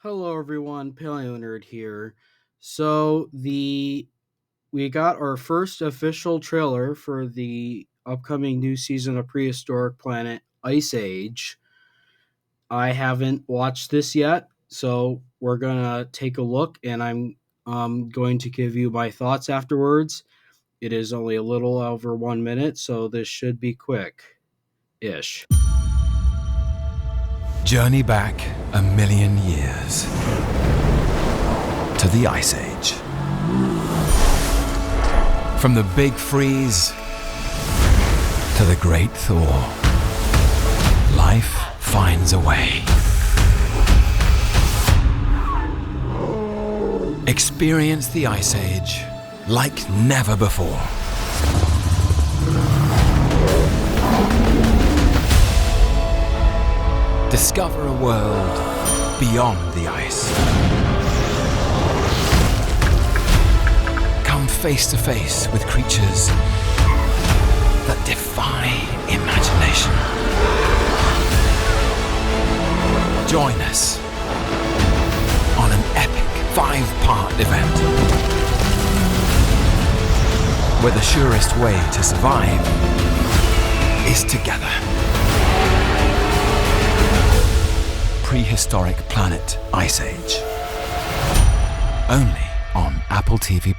Hello everyone, Paleo Nerd here. So we got our first official trailer for the upcoming new season of Prehistoric Planet Ice Age. I haven't watched this yet, so we're gonna take a look and I'm going to give you my thoughts afterwards. It is only a little over 1 minute, so this should be quick ish. Journey back 1,000,000 years to the Ice Age. From the Big Freeze to the Great Thaw, life finds a way. Experience the Ice Age like never before. Discover a world beyond the ice. Come face to face with creatures that defy imagination. Join us on an epic 5-part event where the surest way to survive is together. Prehistoric Planet Ice Age. Only on Apple TV+.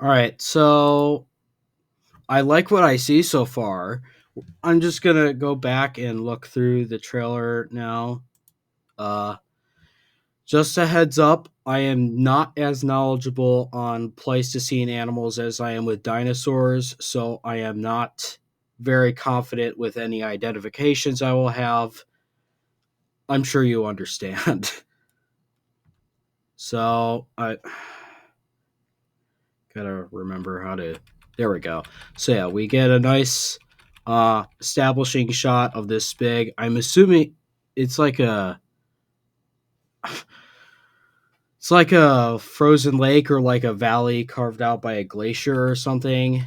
Alright, so I like what I see so far. I'm just gonna go back and look through the trailer now. Just a heads up, I am not as knowledgeable on Pleistocene animals as I am with dinosaurs, so I am not very confident with any identifications I will have. I'm sure you understand. So I gotta remember how to. There we go. So yeah, we get a nice establishing shot of this big. I'm assuming it's like a. It's like a frozen lake or like a valley carved out by a glacier or something.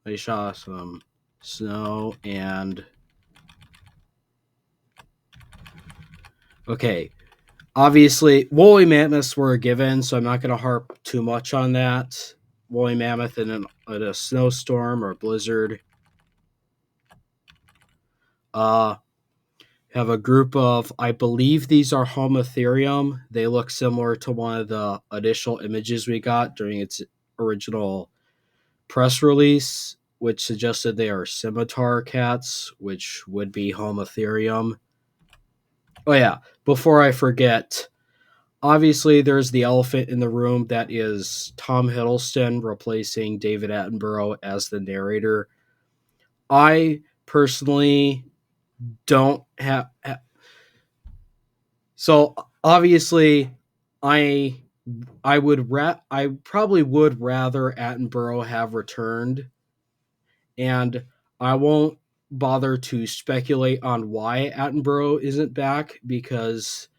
They saw some snow and. Okay, obviously, woolly mammoths were a given, so I'm not going to harp too much on that. Woolly mammoth in a snowstorm or blizzard. Have a group of, I believe these are Homotherium. They look similar to one of the initial images we got during its original press release, which suggested they are scimitar cats, which would be Homotherium. Oh yeah, before I forget, obviously there's the elephant in the room that is Tom Hiddleston replacing David Attenborough as the narrator. I personally don't have so obviously I I probably would rather Attenborough have returned, and I won't bother to speculate on why Attenborough isn't back because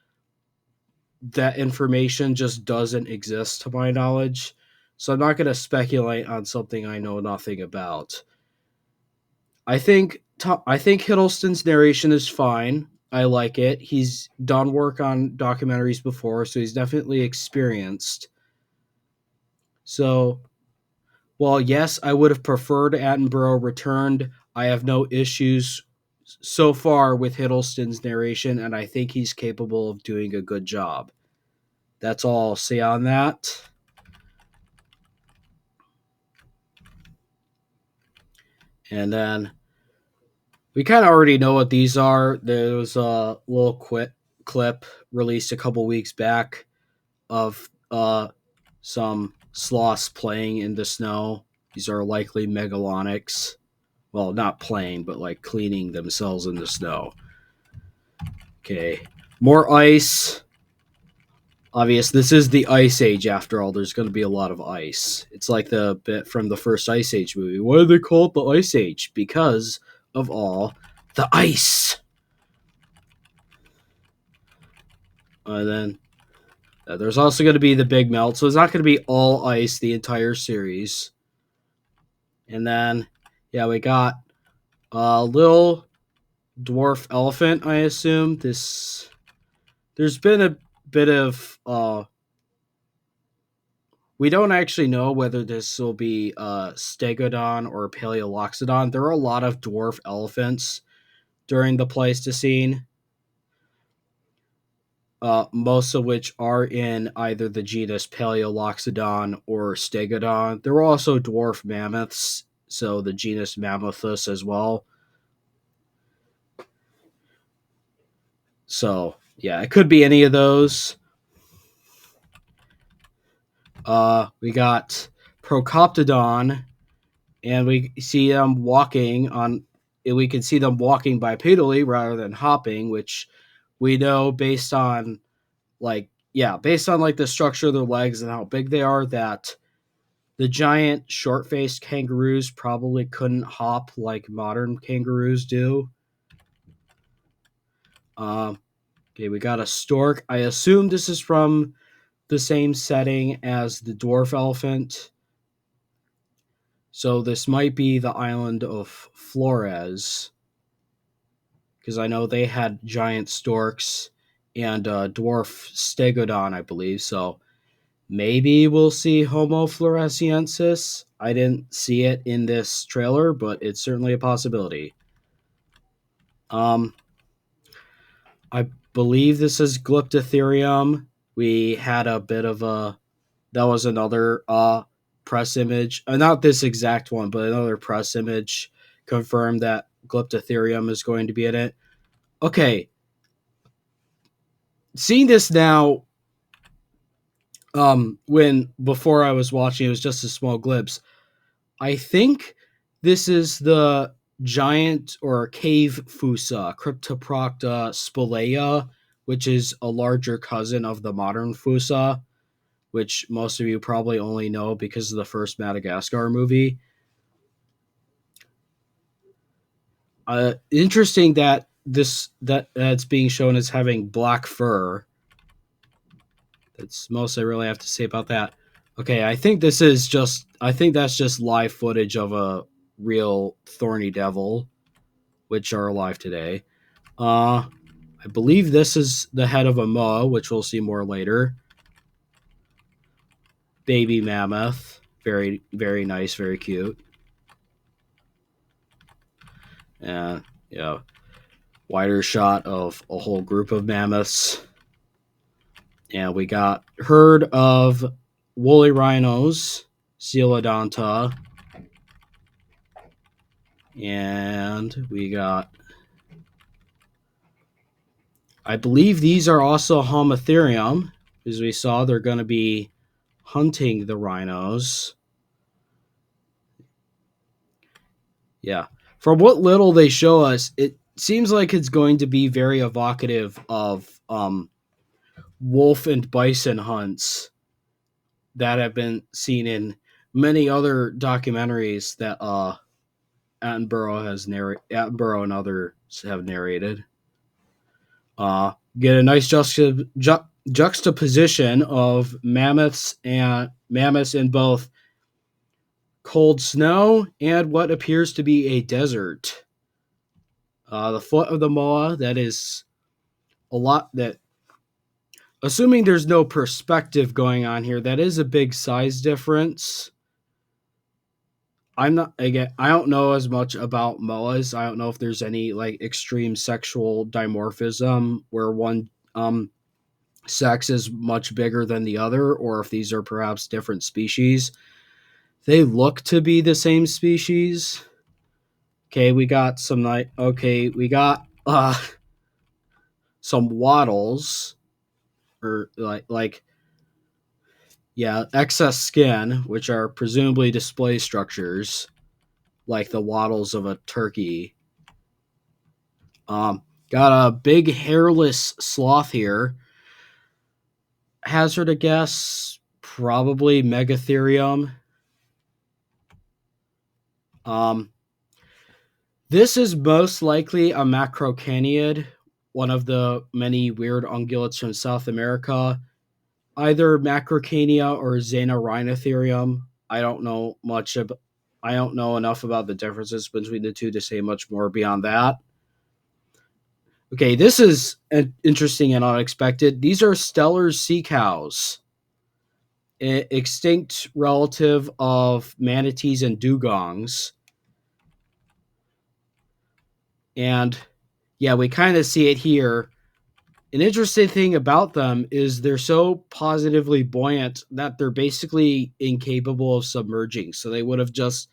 that information just doesn't exist to my knowledge. So I'm not going to speculate on something I know nothing about. I think Hiddleston's narration is fine. I like it. He's done work on documentaries before, so he's definitely experienced. So, while yes, I would have preferred Attenborough returned, I have no issues so far with Hiddleston's narration, and I think he's capable of doing a good job. That's all I'll say on that. And then we kind of already know what these are. There was a little clip released a couple weeks back of some sloths playing in the snow. These are likely megalonyx. Well, not playing, but like cleaning themselves in the snow. Okay. More ice. Obvious, this is the Ice Age after all. There's going to be a lot of ice. It's like the bit from the first Ice Age movie. Why do they call it the Ice Age? Because of all the ice. And then there's also going to be the big melt, so it's not going to be all ice the entire series. And then, yeah, we got a little dwarf elephant, I assume. There's been a bit of we don't actually know whether this will be Stegodon or Paleoloxodon. There are a lot of dwarf elephants during the Pleistocene, most of which are in either the genus Paleoloxodon or Stegodon. There are also dwarf mammoths, so the genus Mammothus as well. So, yeah, it could be any of those. We got Procoptodon, and we see them walking on. We can see them walking bipedally rather than hopping, which we know based on like the structure of their legs and how big they are, that the giant short-faced kangaroos probably couldn't hop like modern kangaroos do. Okay, we got a stork. I assume this is from the same setting as the dwarf elephant. So this might be the island of Flores, because I know they had giant storks and dwarf stegodon, I believe. So maybe we'll see Homo floresiensis. I didn't see it in this trailer, but it's certainly a possibility. I believe this is Glyptotherium. We had a bit of a that was another press image. Not this exact one, but another press image confirmed that Glyptotherium is going to be in it. Okay. Seeing this now, when before I was watching, it was just a small glimpse. I think this is the giant or cave fossa, Cryptoprocta spolea, which is a larger cousin of the modern fossa, which most of you probably only know because of the first Madagascar movie. Interesting that that's being shown as having black fur. That's most I really have to say about that. Okay, I think that's just live footage of a real thorny devil, which are alive today. I believe this is the head of a moa, which we'll see more later. Baby mammoth, very very nice, very cute. And wider shot of a whole group of mammoths. And we got herd of woolly rhinos, Coelodonta. And we got, I believe these are also Homotherium. As we saw, they're going to be hunting the rhinos. Yeah. From what little they show us, it seems like it's going to be very evocative of wolf and bison hunts that have been seen in many other documentaries that Attenborough and others have narrated. Get a nice juxtaposition of mammoths in both cold snow and what appears to be a desert. The foot of the moa, that is a lot that, assuming there's no perspective going on here, that is a big size difference. I don't know as much about moas. I don't know if there's any like extreme sexual dimorphism where one sex is much bigger than the other, or if these are perhaps different species. They look to be the same species. Okay, we got some some wattles, or excess skin, which are presumably display structures, like the wattles of a turkey. Got a big hairless sloth here. Hazard a guess, probably Megatherium. This is most likely a macrocaniid, one of the many weird ungulates from South America. Either Macrocania or Xenorhinotherium. I don't know enough about the differences between the two to say much more beyond that. Okay, this is interesting and unexpected. These are stellar sea cows, extinct relative of manatees and dugongs. And yeah, we kind of see it here. An interesting thing about them is they're so positively buoyant that they're basically incapable of submerging. So they would have just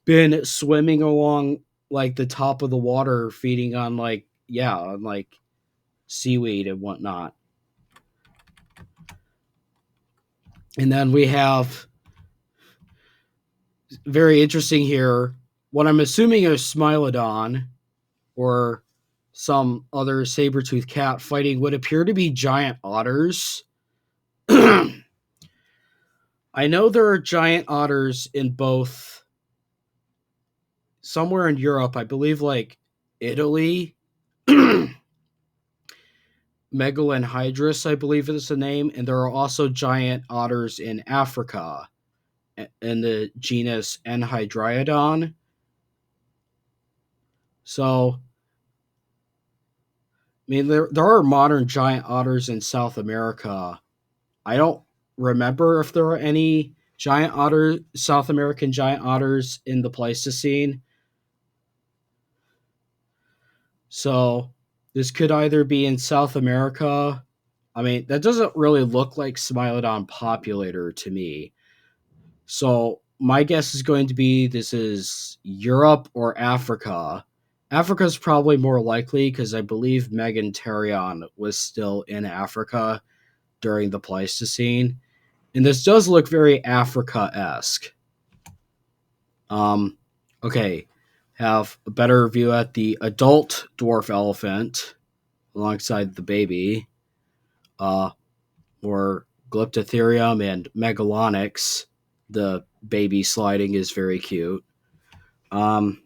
been swimming along like the top of the water, feeding on like seaweed and whatnot. And then we have very interesting here. What I'm assuming is Smilodon or some other saber-toothed cat fighting what appear to be giant otters. I know there are giant otters in both somewhere in Europe, I believe like Italy. Megalenhydrus, I believe is the name, and there are also giant otters in Africa in the genus Enhydriodon. So, I mean, there are modern giant otters in South America. I don't remember if there are any South American giant otters in the Pleistocene. So, this could either be in South America. I mean, that doesn't really look like Smilodon populator to me. So my guess is going to be this is Europe or Africa. Africa's probably more likely because I believe Meganterion was still in Africa during the Pleistocene. And this does look very Africa-esque. Um, okay, have a better view at the adult dwarf elephant alongside the baby. Or Glyptotherium and Megalonyx. The baby sliding is very cute. Um,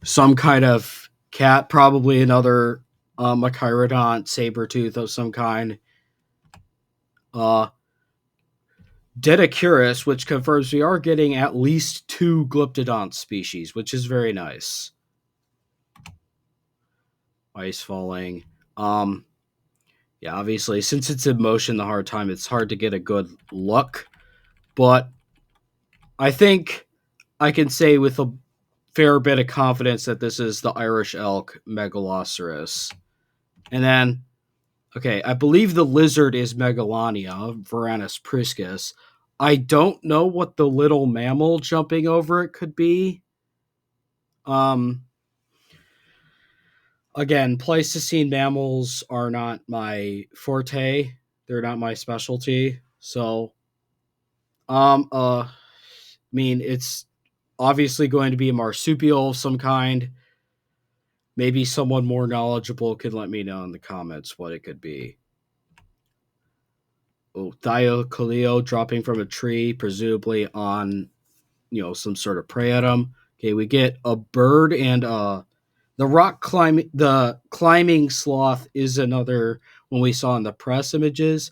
some kind of cat, probably another Machairodont, saber-tooth of some kind. Dedicurus, which confirms we are getting at least 2 Glyptodont species, which is very nice. Ice falling. Yeah, obviously, since it's in motion the hard time, it's hard to get a good look. But I think I can say with a fair bit of confidence that this is the Irish elk Megaloceros. And then, okay, I believe the lizard is Megalonia, Varanus priscus. I don't know what the little mammal jumping over it could be. Um, Again, Pleistocene mammals are not my forte. They're not my specialty. So, I mean, it's obviously going to be a marsupial of some kind. Maybe someone more knowledgeable could let me know in the comments what it could be. Oh, Thiocoleo dropping from a tree, presumably on, some sort of prey item. Okay, we get a bird and the climbing sloth is another one we saw in the press images.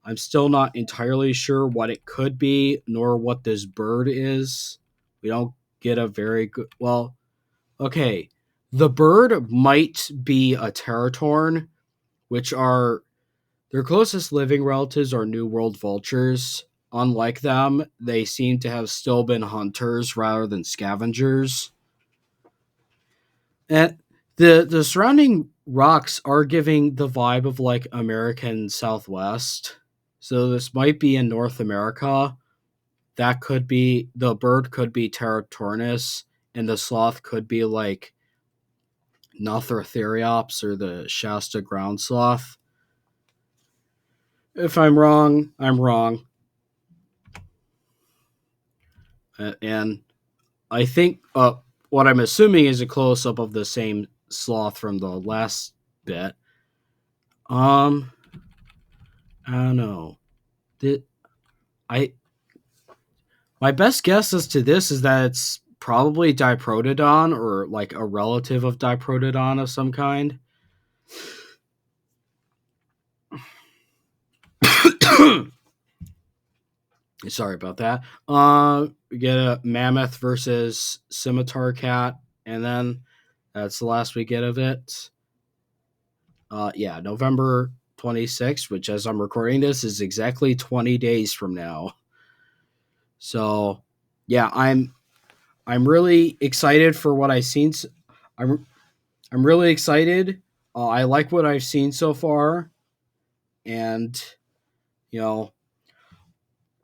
I'm still not entirely sure what it could be, nor what this bird is. We don't get a very good. Well, okay, the bird might be a teratorn, which are their closest living relatives are New World vultures. Unlike them, they seem to have still been hunters rather than scavengers. And the surrounding rocks are giving the vibe of like American Southwest. So this might be in North America. That could be the bird could be Teratornis, and the sloth could be like Nothrotheriops or the Shasta ground sloth. If I'm wrong, I'm wrong. And I think what I'm assuming is a close up of the same sloth from the last bit. I don't know. Did I My best guess as to this is that it's probably Diprotodon or like a relative of Diprotodon of some kind. Sorry about that. We get a mammoth versus scimitar cat. and then that's the last we get of it. Yeah, November 26th, which as I'm recording this is exactly 20 days from now. So, yeah, I'm really excited for what I've seen. I'm I'm really excited. I like what I've seen so far, and you know,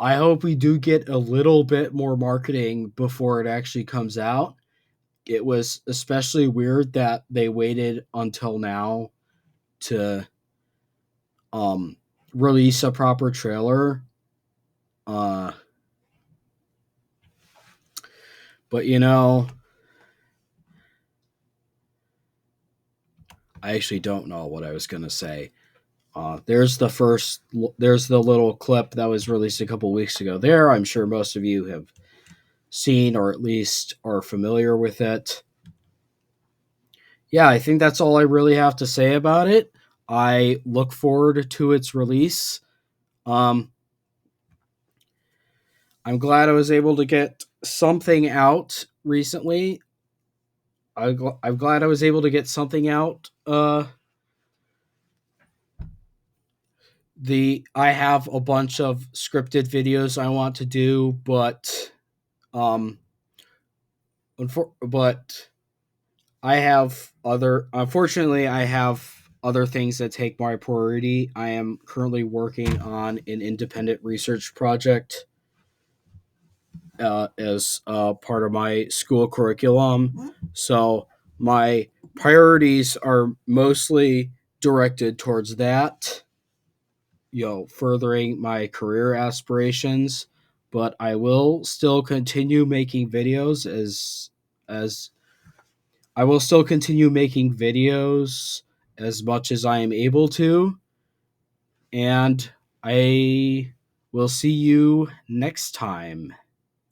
I hope we do get a little bit more marketing before it actually comes out. It was especially weird that they waited until now to um, release a proper trailer. Uh, but I actually don't know what I was gonna say. There's the first. There's the little clip that was released a couple weeks ago. There, I'm sure most of you have seen or at least are familiar with it. Yeah, I think that's all I really have to say about it. I look forward to its release. Um, I'm glad I was able to get something out recently. I'm glad I was able to get something out. I have a bunch of scripted videos I want to do, but um, but I have other. Unfortunately, I have other things that take my priority. I am currently working on an independent research project as part of my school curriculum. So my priorities are mostly directed towards that, furthering my career aspirations. But I will still continue making videos as I will still continue making videos as much as I am able to, and I will see you next time.